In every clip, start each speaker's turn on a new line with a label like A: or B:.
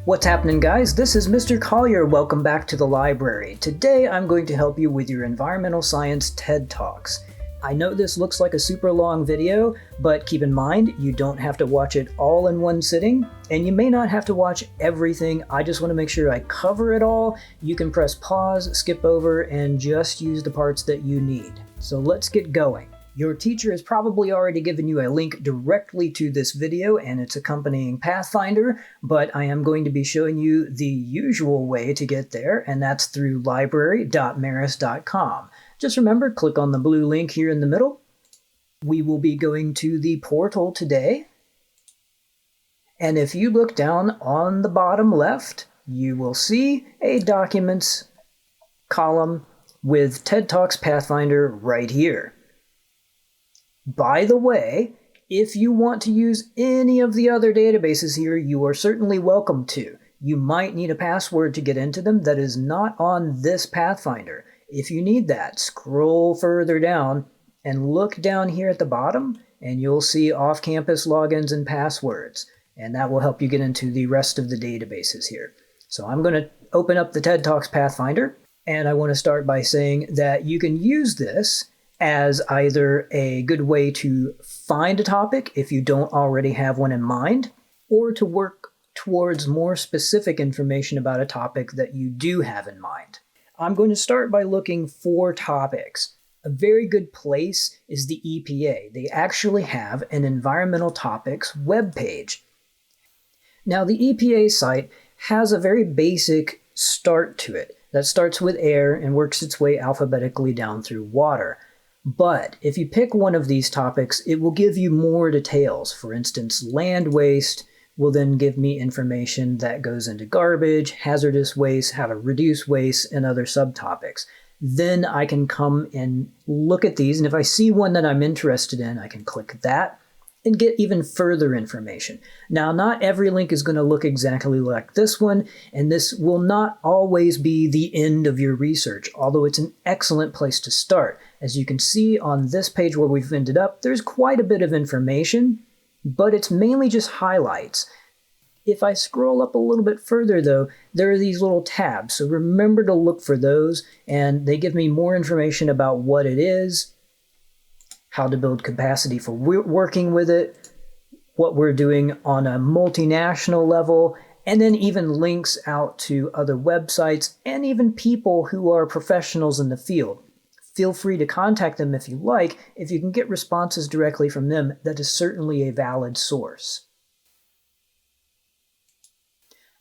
A: What's happening, guys? This is Mr. Collier. Welcome back to the library. Today I'm going to help you with your environmental science TED Talks. I know this looks like a super long video, but keep in mind you don't have to watch it all in one sitting, and you may not have to watch everything. I just want to make sure I cover it all. You can press pause, skip over, and just use the parts that you need. So let's get going. Your teacher has probably already given you a link directly to this video and its accompanying Pathfinder, but I am going to be showing you the usual way to get there, and that's through library.marist.com. Just remember, click on the blue link here in the middle. We will be going to the portal today, and if you look down on the bottom left, you will see a Documents column with TED Talks Pathfinder right here. By the way, if you want to use any of the other databases here, you are certainly welcome to. You might need a password to get into them that is not on this Pathfinder. If you need that, scroll further down and look down here at the bottom, and you'll see off-campus logins and passwords, and that will help you get into the rest of the databases here. So I'm going to open up the TED Talks Pathfinder, and I want to start by saying that you can use this as either a good way to find a topic if you don't already have one in mind, or to work towards more specific information about a topic that you do have in mind. I'm going to start by looking for topics. A very good place is the EPA. They actually have an environmental topics webpage. Now, the EPA site has a very basic start to it that starts with air and works its way alphabetically down through water. But if you pick one of these topics, it will give you more details. For instance, land waste will then give me information that goes into garbage, hazardous waste, how to reduce waste, and other subtopics. Then I can come and look at these, and if I see one that I'm interested in, I can click that and get even further information. Now, not every link is going to look exactly like this one, and this will not always be the end of your research, although it's an excellent place to start. As you can see on this page where we've ended up, there's quite a bit of information, but it's mainly just highlights. If I scroll up a little bit further, though, there are these little tabs, so remember to look for those, and they give me more information about what it is, how to build capacity for working with it, what we're doing on a multinational level, and then even links out to other websites and even people who are professionals in the field. Feel free to contact them if you like. If you can get responses directly from them, that is certainly a valid source.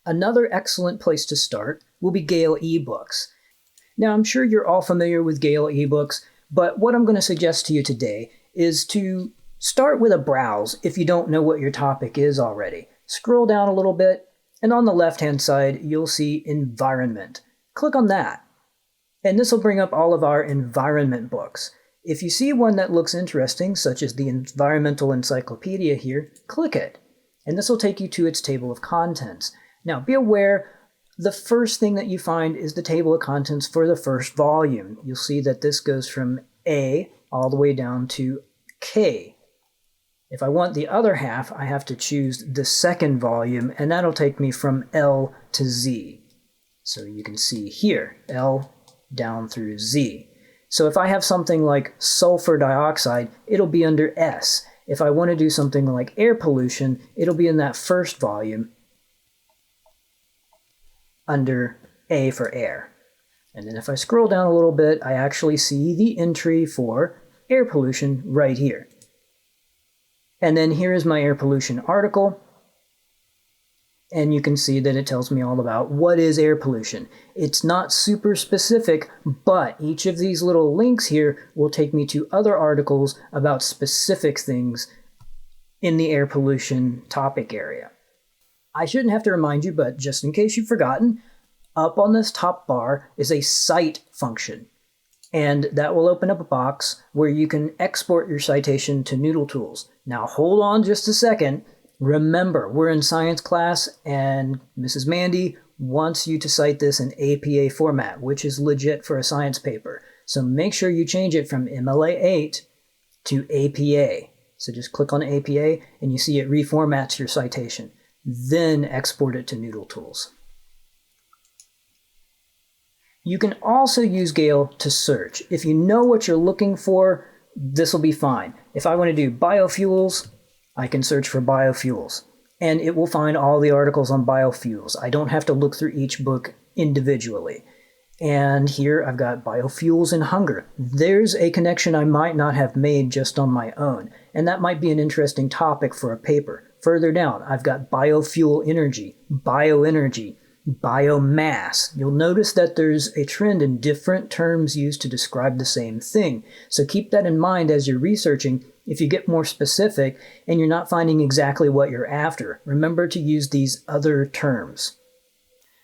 A: Another excellent place to start will be Gale eBooks. Now, I'm sure you're all familiar with Gale eBooks, but what I'm going to suggest to you today is to start with a browse if you don't know what your topic is already. Scroll down a little bit, and on the left-hand side, you'll see Environment. Click on that, and this will bring up all of our environment books. If you see one that looks interesting, such as the Environmental Encyclopedia here, click it, and this will take you to its table of contents. Now, be aware, the first thing that you find is the table of contents for the first volume. You'll see that this goes from A all the way down to K. If I want the other half, I have to choose the second volume, and that'll take me from L to Z. So you can see here, L down through Z. So if I have something like sulfur dioxide, it'll be under S. If I want to do something like air pollution, it'll be in that first volume under A for air. And then if I scroll down a little bit, I actually see the entry for air pollution right here. And then here is my air pollution article. And you can see that it tells me all about what is air pollution. It's not super specific, but each of these little links here will take me to other articles about specific things in the air pollution topic area. I shouldn't have to remind you, but just in case you've forgotten, up on this top bar is a cite function, and that will open up a box where you can export your citation to Noodle Tools. Now hold on just a second. Remember, we're in science class, and Mrs. Mandy wants you to cite this in APA format, which is legit for a science paper. So make sure you change it from MLA 8 to APA. So just click on APA, and you see it reformats your citation. then export it to Noodle Tools. You can also use Gale to search. If you know what you're looking for, this will be fine. If I want to do biofuels, I can search for biofuels, and it will find all the articles on biofuels. I don't have to look through each book individually. And here I've got biofuels and hunger. There's a connection I might not have made just on my own, and that might be an interesting topic for a paper. Further down, I've got biofuel energy, bioenergy, biomass. You'll notice that there's a trend in different terms used to describe the same thing. So keep that in mind as you're researching. If you get more specific and you're not finding exactly what you're after, remember to use these other terms.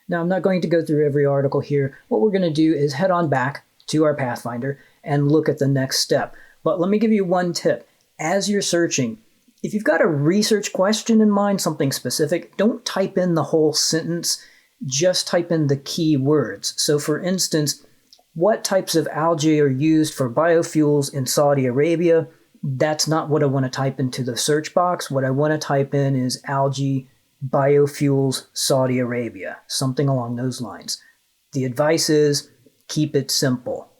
A: Now, I'm not going to go through every article here. What we're going to do is head on back to our Pathfinder and look at the next step. But let me give you one tip. As you're searching, if you've got a research question in mind, something specific, don't type in the whole sentence. Just type in the key words. So for instance, what types of algae are used for biofuels in Saudi Arabia? That's not what I want to type into the search box. What I want to type in is algae biofuels Saudi Arabia, something along those lines. The advice is keep it simple.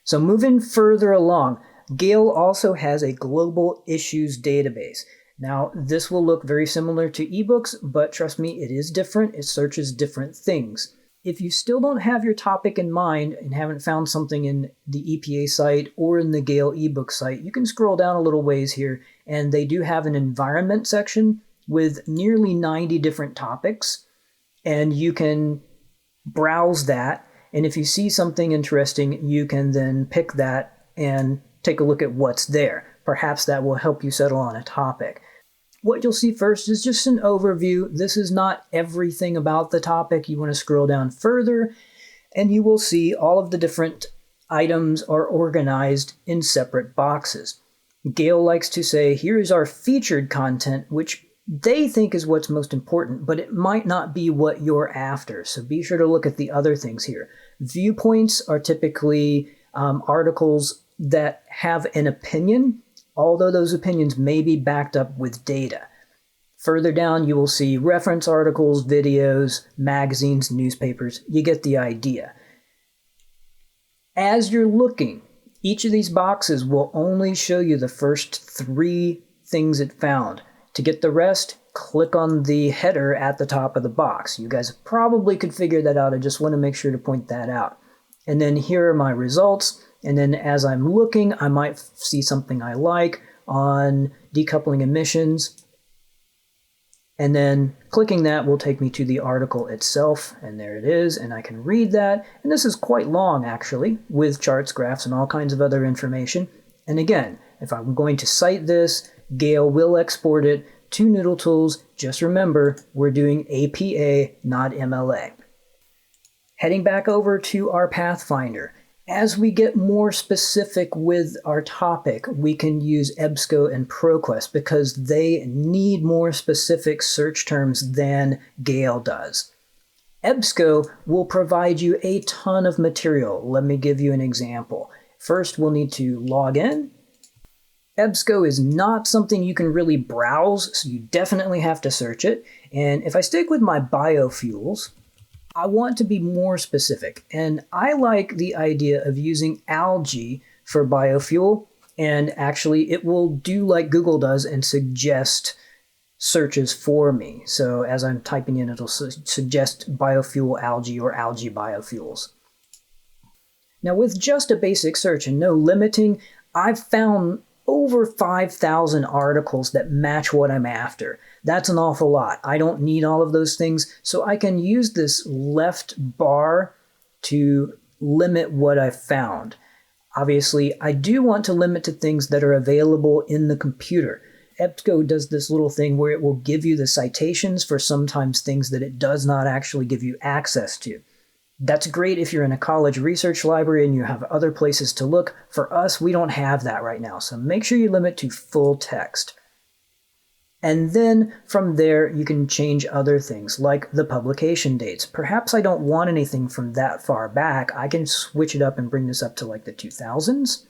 A: So moving further along, Gale also has a global issues database. Now, this will look very similar to ebooks, but trust me, it is different. It searches different things. If you still don't have your topic in mind and haven't found something in the EPA site or in the Gale ebook site, you can scroll down a little ways here, and they do have an environment section with nearly 90 different topics, and you can browse that, and if you see something interesting, you can then pick that and take a look at what's there. Perhaps that will help you settle on a topic. What you'll see first is just an overview. This is not everything about the topic. You want to scroll down further, and you will see all of the different items are organized in separate boxes. Gale likes to say, here's our featured content, which they think is what's most important, but it might not be what you're after. So be sure to look at the other things here. Viewpoints are typically articles that have an opinion, although those opinions may be backed up with data. Further down, you will see reference articles, videos, magazines, newspapers. You get the idea. As you're looking, each of these boxes will only show you the first 3 things it found. To get the rest, click on the header at the top of the box. You guys probably could figure that out. I just want to make sure to point that out. And then here are my results. And then as I'm looking, I might see something I like on decoupling emissions. And then clicking that will take me to the article itself. And there it is. And I can read that. And this is quite long, actually, with charts, graphs, and all kinds of other information. And again, if I'm going to cite this, Gale will export it to Noodle Tools. Just remember, we're doing APA, not MLA. Heading back over to our Pathfinder. As we get more specific with our topic, we can use EBSCO and ProQuest because they need more specific search terms than Gale does. EBSCO will provide you a ton of material. Let me give you an example. First, we'll need to log in. EBSCO is not something you can really browse, so you definitely have to search it. And if I stick with my biofuels, I want to be more specific. And I like the idea of using algae for biofuel. And actually, it will do like Google does and suggest searches for me. So as I'm typing in, it'll suggest biofuel algae or algae biofuels. Now, with just a basic search and no limiting, I've found over 5,000 articles that match what I'm after. That's an awful lot. I don't need all of those things, so I can use this left bar to limit what I've found. Obviously, I do want to limit to things that are available in the computer. EBSCO does this little thing where it will give you the citations for sometimes things that it does not actually give you access to. That's great if you're in a college research library and you have other places to look. For us, we don't have that right now, so make sure you limit to full text. And then from there, you can change other things like the publication dates. Perhaps I don't want anything from that far back. I can switch it up and bring this up to like the 2000s.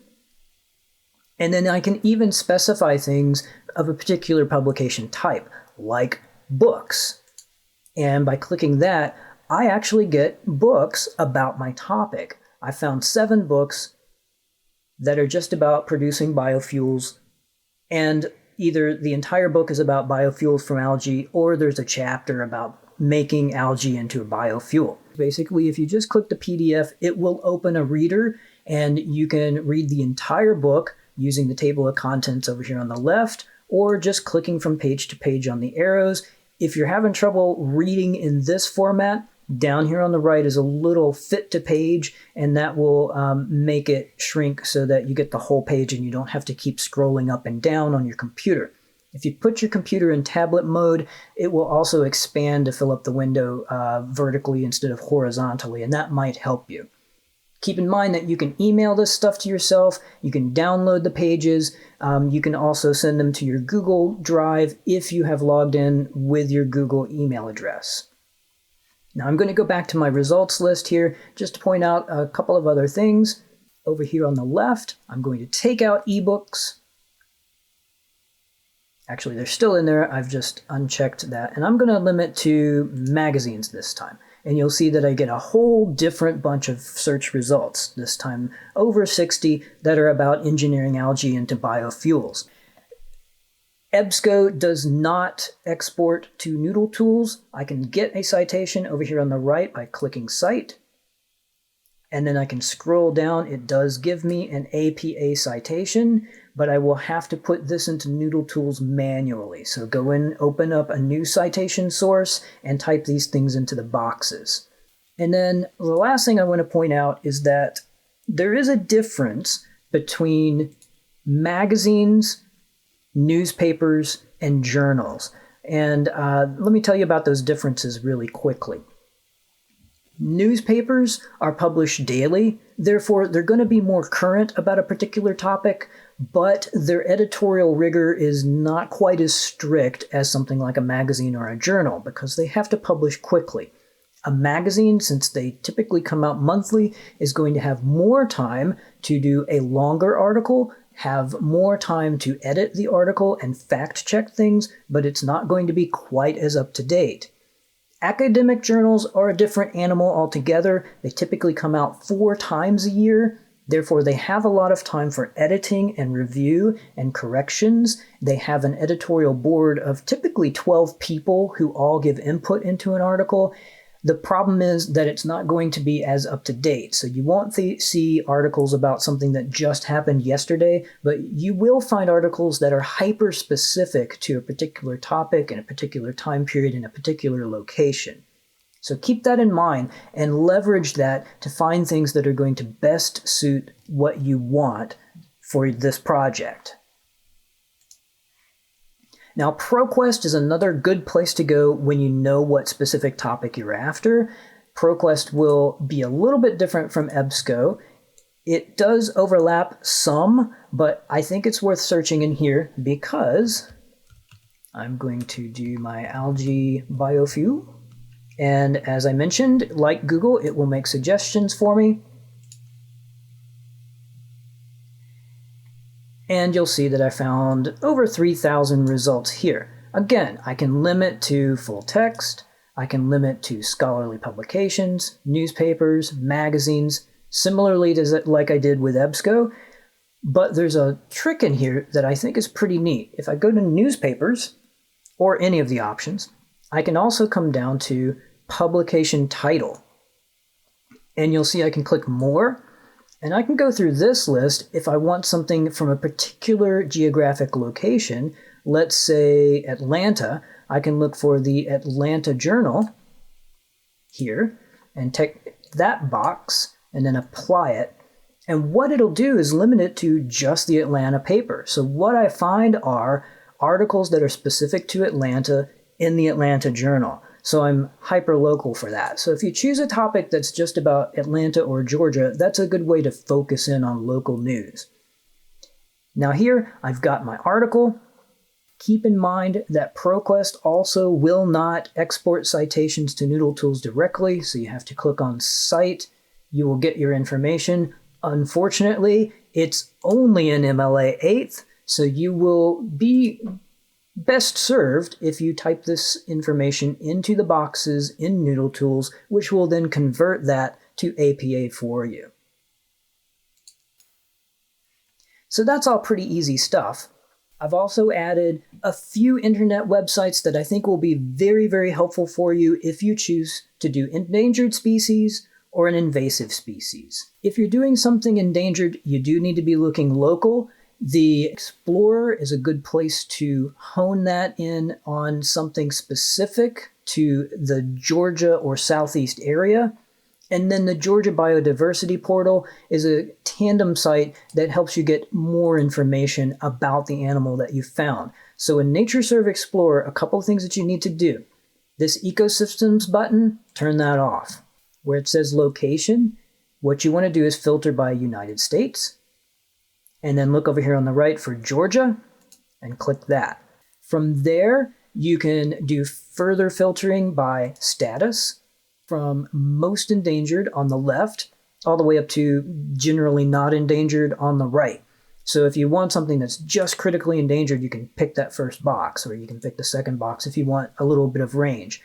A: And then I can even specify things of a particular publication type, like books. And by clicking that, I actually get books about my topic. I found 7 books that are just about producing biofuels, and either the entire book is about biofuels from algae, or there's a chapter about making algae into a biofuel. Basically, if you just click the PDF, it will open a reader, and you can read the entire book using the table of contents over here on the left, or just clicking from page to page on the arrows. If you're having trouble reading in this format, down here on the right is a little fit to page, and that will make it shrink so that you get the whole page and you don't have to keep scrolling up and down on your computer. If you put your computer in tablet mode, it will also expand to fill up the window vertically instead of horizontally, and that might help you. Keep in mind that you can email this stuff to yourself, you can download the pages, you can also send them to your Google Drive if you have logged in with your Google email address. Now I'm going to go back to my results list here just to point out a couple of other things. Over here on the left, I'm going to take out ebooks. Actually, they're still in there. I've just unchecked that. And I'm going to limit to magazines this time. And you'll see that I get a whole different bunch of search results, this time over 60, that are about engineering algae into biofuels. EBSCO does not export to Noodle Tools. I can get a citation over here on the right by clicking Cite. And then I can scroll down. It does give me an APA citation, but I will have to put this into Noodle Tools manually. So go in, open up a new citation source, and type these things into the boxes. And then the last thing I want to point out is that there is a difference between magazines, newspapers, and journals. And let me tell you about those differences really quickly. Newspapers are published daily, therefore they're going to be more current about a particular topic, but their editorial rigor is not quite as strict as something like a magazine or a journal because they have to publish quickly. A magazine, since they typically come out monthly, is going to have more time to do a longer article, have more time to edit the article and fact check things, but it's not going to be quite as up to date. Academic journals are a different animal altogether. They typically come out 4 times a year. Therefore, they have a lot of time for editing and review and corrections. They have an editorial board of typically 12 people who all give input into an article. The problem is that it's not going to be as up to date. So you won't see articles about something that just happened yesterday, but you will find articles that are hyper specific to a particular topic in a particular time period in a particular location. So keep that in mind and leverage that to find things that are going to best suit what you want for this project. Now, ProQuest is another good place to go when you know what specific topic you're after. ProQuest will be a little bit different from EBSCO. It does overlap some, but I think it's worth searching in here because I'm going to do my algae biofuel. And as I mentioned, like Google, it will make suggestions for me. And you'll see that I found over 3,000 results here. Again, I can limit to full text, I can limit to scholarly publications, newspapers, magazines, similarly to like I did with EBSCO, but there's a trick in here that I think is pretty neat. If I go to newspapers, or any of the options, I can also come down to publication title. And you'll see I can click more, and I can go through this list if I want something from a particular geographic location. Let's say Atlanta. I can look for the Atlanta Journal here and take that box and then apply it. And what it'll do is limit it to just the Atlanta paper. So what I find are articles that are specific to Atlanta in the Atlanta Journal. So I'm hyper-local for that. So if you choose a topic that's just about Atlanta or Georgia, that's a good way to focus in on local news. Now here, I've got my article. Keep in mind that ProQuest also will not export citations to Noodle Tools directly, so you have to click on Cite. You will get your information. Unfortunately, it's only in MLA 8th, so you will be best served if you type this information into the boxes in Noodle Tools, which will then convert that to APA for you. So that's all pretty easy stuff. I've also added a few internet websites that I think will be very, very helpful for you if you choose to do endangered species or an invasive species. If you're doing something endangered, you do need to be looking local. The Explorer is a good place to hone that in on something specific to the Georgia or Southeast area. And then the Georgia Biodiversity Portal is a tandem site that helps you get more information about the animal that you found. So in NatureServe Explorer, a couple of things that you need to do. This Ecosystems button, turn that off. Where it says location, what you want to do is filter by United States, and then look over here on the right for Georgia, and click that. From there, you can do further filtering by status, from most endangered on the left, all the way up to generally not endangered on the right. So if you want something that's just critically endangered, you can pick that first box, or you can pick the second box if you want a little bit of range.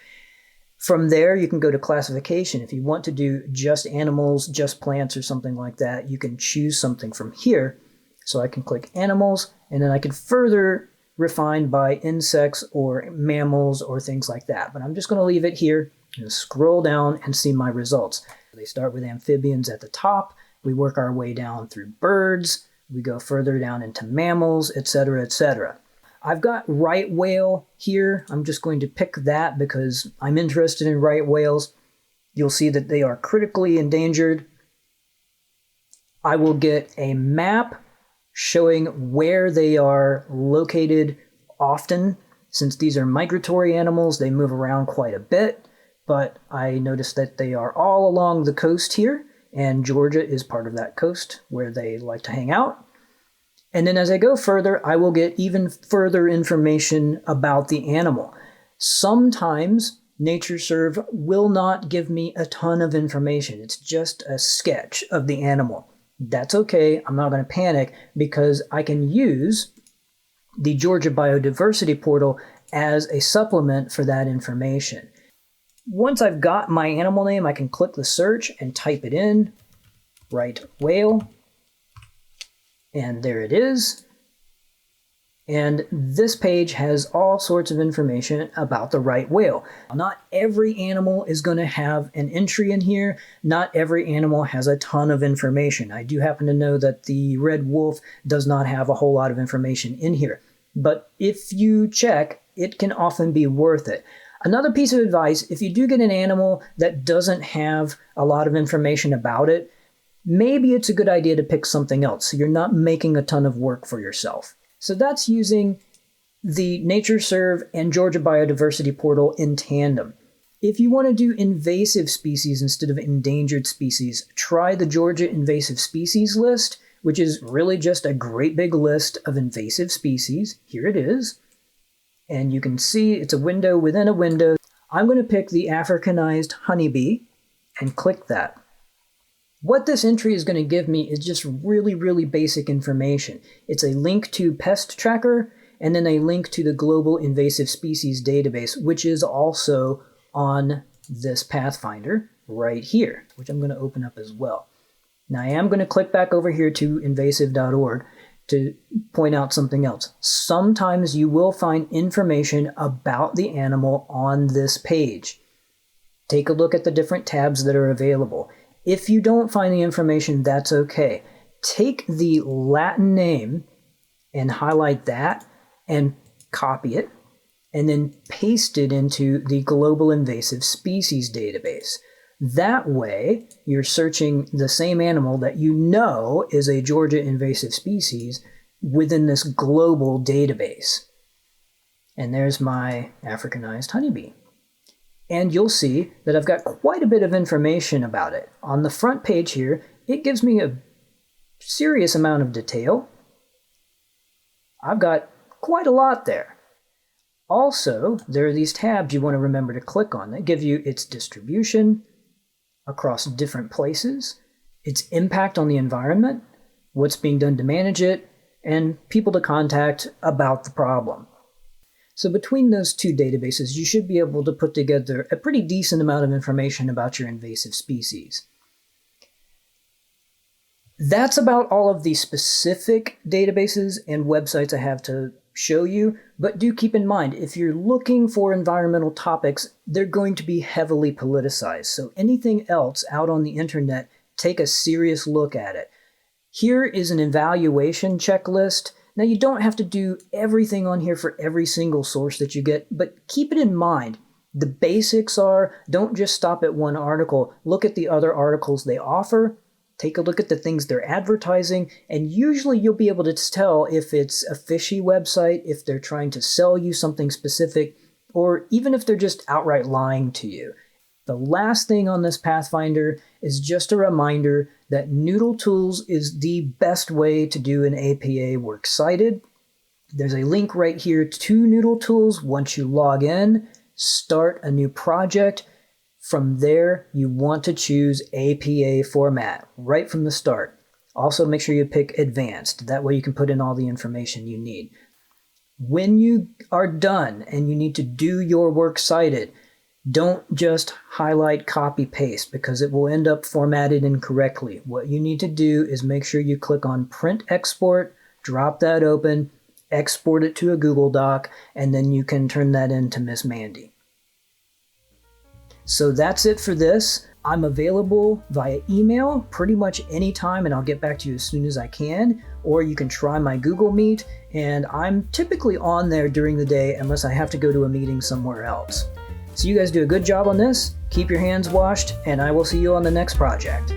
A: From there, you can go to classification. If you want to do just animals, just plants, or something like that, you can choose something from here. So I can click animals, and then I can further refine by insects or mammals or things like that. But I'm just going to leave it here and scroll down and see my results. They start with amphibians at the top. We work our way down through birds. We go further down into mammals, etc., etc. I've got right whale here. I'm just going to pick that because I'm interested in right whales. You'll see that they are critically endangered. I will get a map showing where they are located often. Since these are migratory animals, they move around quite a bit, but I noticed that they are all along the coast here, and Georgia is part of that coast where they like to hang out. And then as I go further, I will get even further information about the animal. Sometimes NatureServe will not give me a ton of information. It's just a sketch of the animal. That's okay. I'm not going to panic because I can use the Georgia Biodiversity Portal as a supplement for that information. Once I've got my animal name, I can click the search and type it in, right whale. And there it is. And this page has all sorts of information about the right whale. Not every animal is going to have an entry in here. Not every animal has a ton of information. I do happen to know that the red wolf does not have a whole lot of information in here. But if you check, it can often be worth it. Another piece of advice, if you do get an animal that doesn't have a lot of information about it, maybe it's a good idea to pick something else so you're not making a ton of work for yourself. So that's using the NatureServe and Georgia Biodiversity Portal in tandem. If you want to do invasive species instead of endangered species, try the Georgia Invasive Species List, which is really just a great big list of invasive species. Here it is. And you can see it's a window within a window. I'm going to pick the Africanized honeybee and click that. What this entry is going to give me is just really, really basic information. It's a link to Pest Tracker, and then a link to the Global Invasive Species Database, which is also on this Pathfinder right here, which I'm going to open up as well. Now I am going to click back over here to invasive.org to point out something else. Sometimes you will find information about the animal on this page. Take a look at the different tabs that are available. If you don't find the information, that's okay. Take the Latin name and highlight that and copy it, and then paste it into the Global Invasive Species Database. That way, you're searching the same animal that you know is a Georgia invasive species within this global database. And there's my Africanized honeybee. And you'll see that I've got quite a bit of information about it. On the front page here, it gives me a serious amount of detail. I've got quite a lot there. Also, there are these tabs you want to remember to click on that give you its distribution across different places, its impact on the environment, what's being done to manage it, and people to contact about the problem. So between those two databases, you should be able to put together a pretty decent amount of information about your invasive species. That's about all of the specific databases and websites I have to show you, but do keep in mind, if you're looking for environmental topics, they're going to be heavily politicized. So anything else out on the internet, take a serious look at it. Here is an evaluation checklist. Now, you don't have to do everything on here for every single source that you get, but keep it in mind. The basics are, don't just stop at one article. Look at the other articles they offer. Take a look at the things they're advertising, and usually you'll be able to tell if it's a fishy website, if they're trying to sell you something specific, or even if they're just outright lying to you. The last thing on this Pathfinder is just a reminder that Noodle Tools is the best way to do an APA Works Cited. There's a link right here to Noodle Tools. Once you log in, start a new project. From there, you want to choose APA format right from the start. Also, make sure you pick Advanced. That way you can put in all the information you need. When you are done and you need to do your Works Cited, don't just highlight, copy, paste, because it will end up formatted incorrectly. What you need to do is make sure you click on Print Export, drop that open, export it to a Google Doc, and then you can turn that in to Miss Mandy. So that's it for this. I'm available via email pretty much anytime, and I'll get back to you as soon as I can. Or you can try my Google Meet, and I'm typically on there during the day unless I have to go to a meeting somewhere else. So you guys do a good job on this. Keep your hands washed, and I will see you on the next project.